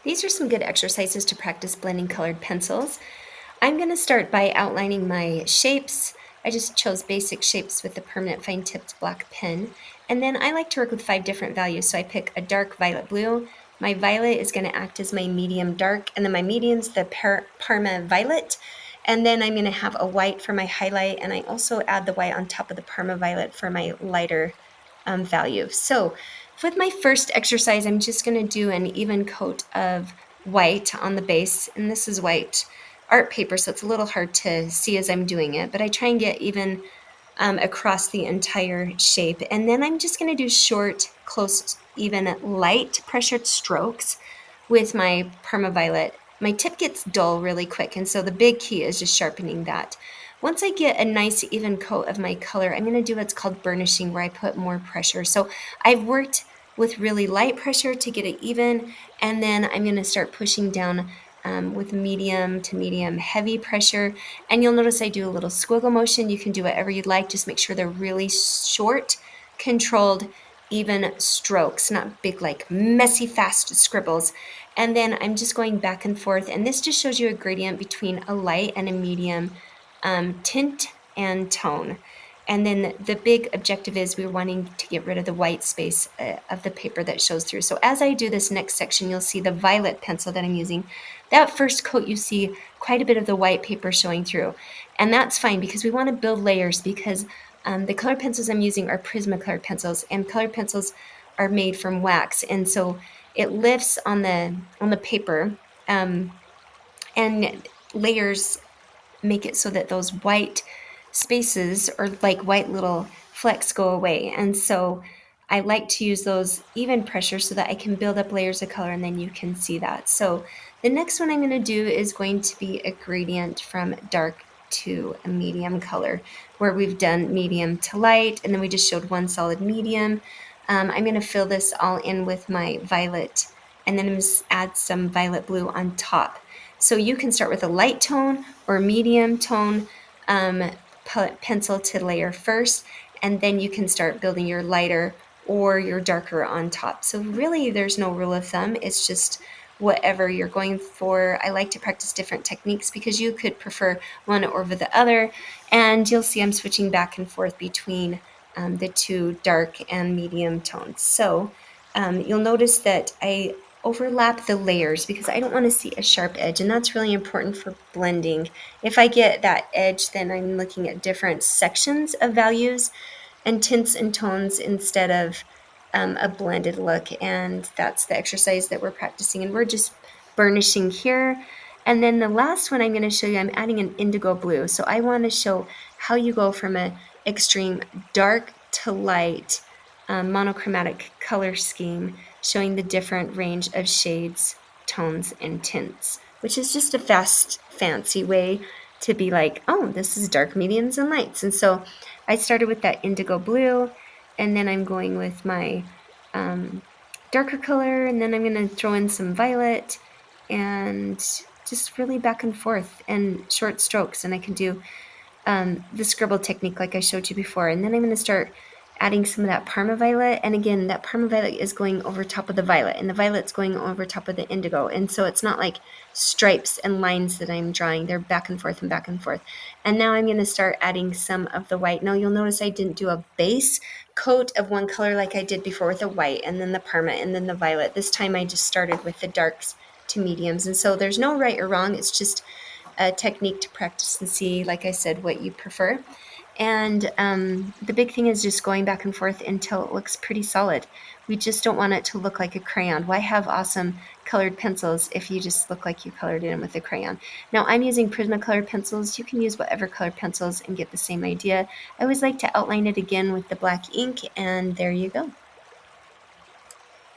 These are some good exercises to practice blending colored pencils. I'm going to start by outlining my shapes. I just chose basic shapes with the permanent fine tipped black pen. And then I like to work with 5 different values. So I pick a dark violet blue. My violet is going to act as my medium dark, and then my medium's the Parma violet. And then I'm going to have a white for my highlight, and I also add the white on top of the Parma violet for my lighter value. So with my first exercise, I'm just going to do an even coat of white on the base, and this is white art paper, so it's a little hard to see as I'm doing it, but I try and get even across the entire shape. And then I'm just going to do short, close, even light pressured strokes with my Permaviolet. My tip gets dull really quick, and so the big key is just sharpening that. Once I get a nice even coat of my color, I'm going to do what's called burnishing, where I put more pressure. So I've worked with really light pressure to get it even, and then I'm going to start pushing down with medium to medium heavy pressure. And you'll notice I do a little squiggle motion. You can do whatever you'd like. Just make sure they're really short, controlled, even strokes, not big, like messy, fast scribbles. And then I'm just going back and forth. And this just shows you a gradient between a light and a medium tint and tone. And then the big objective is we're wanting to get rid of the white space of the paper that shows through. So as I do this next section, you'll see the violet pencil that I'm using. That first coat, you see quite a bit of the white paper showing through. And that's fine because we want to build layers, because the colored pencils I'm using are Prismacolor pencils, and colored pencils are made from wax. And so it lifts on the paper, and layers make it so that those white spaces, or like white little flecks, go away. And so I like to use those even pressure so that I can build up layers of color, and then you can see that. So the next one I'm going to do is going to be a gradient from dark to a medium color, where we've done medium to light, and then we just showed one solid medium. I'm going to fill this all in with my violet, and then I'm going to add some violet blue on top. So you can start with a light tone or medium tone pencil to layer first, and then you can start building your lighter or your darker on top. So really there's no rule of thumb. It's just whatever you're going for. I like to practice different techniques because you could prefer one over the other, and you'll see I'm switching back and forth between the two dark and medium tones. So you'll notice that I overlap the layers because I don't want to see a sharp edge, and that's really important for blending. If I get that edge, then I'm looking at different sections of values and tints and tones instead of a blended look. And that's the exercise that we're practicing, and we're just burnishing here. And then the last one I'm going to show you, I'm adding an indigo blue. So I want to show how you go from an extreme dark to light monochromatic color scheme, showing the different range of shades, tones, and tints, which is just a fast, fancy way to be like, oh, this is dark, mediums, and lights. And so I started with that indigo blue, and then I'm going with my darker color, and then I'm going to throw in some violet, and just really back and forth and short strokes. And I can do the scribble technique like I showed you before. And then I'm going to start adding some of that Parma violet. And again, that Parma violet is going over top of the violet, and the violet's going over top of the indigo. And so it's not like stripes and lines that I'm drawing. They're back and forth and back and forth. And now I'm going to start adding some of the white. Now you'll notice I didn't do a base coat of one color like I did before with the white and then the Parma and then the violet. This time I just started with the darks to mediums. And so there's no right or wrong. It's just a technique to practice and see, like I said, what you prefer. And the big thing is just going back and forth until it looks pretty solid. We just don't want it to look like a crayon. Why have awesome colored pencils if you just look like you colored it in with a crayon? Now I'm using Prismacolor pencils. You can use whatever colored pencils and get the same idea. I always like to outline it again with the black ink, and there you go.